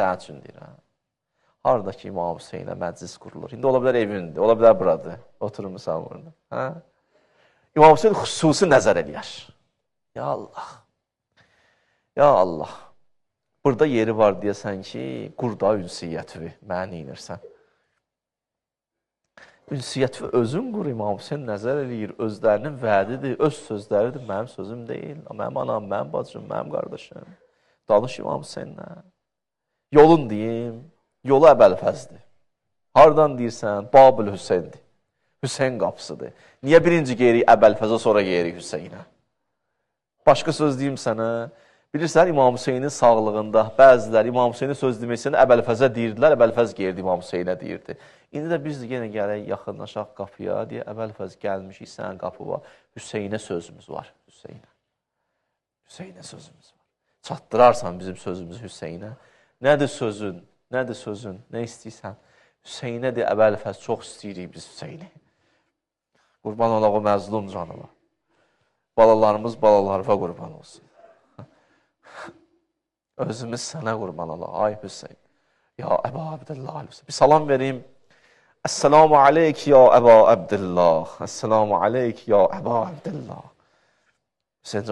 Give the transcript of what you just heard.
Sənin üçün deyirəm. Haradakı İmam Hüseynə məclis qurulur. İndi ola bilər evindir, ola bilər buradır. Oturmuşsan burada. Hə? İmam Hüseyn xüsusi nəzər eləyər. Ya Allah. Ya Allah. Burada yeri var deyəsən ki, qurda ünsiyyəti mənə inirsən. Ünsiyyəti özün qur, İmam Hüseyn nəzər eləyir, özlərinin vədidir, öz sözləridir, mənim sözüm deyil. Mənim anam, mənim bacım, mənim qardaşım. Danış İmam Hüseynlə. Yolun deyim, yolu Əbəlfəzdir. Hardan deyirsən? Babül Hüseyndir. Hüseyn qapısıdır. Niyə birinci geyirik Əbəlfəzə, sonra geyirik Hüseynə? Başqa söz deyim sənə. Bilirsən, İmam Hüseynin sağlığında bəzilər İmam Hüseynin söz deməksən Əbəlfəzə deyirdilər, Əbəlfəz geldi İmam Hüseynə deyirdi. İndi də biz yenə gələk, yaxınlaşaq qapıya, deyə Əbəlfəz gəlmişik, sənin qapı var. Hüseynə sözümüz var, Hüseynə. Hüseynə sözümüz var. Çatdırarsan bizim sözümüzü Hüseynə. Nədir sözün, nədir sözün, nə istəyirsən? Hüseynə deyə Əbəlfəz çox istəyirik biz Hüseyni. Qurban olaq o məzlum canıma. Balalarımız balalarına qurban olsun. Özümüz sənə qurban olaq, ay Hüseyn. Ya Əba Abdillah, bir salam vereyim. Esselamu aleyk ya Əba Abdillah. Esselamu aleyk ya Əba Abdillah. Hüseyin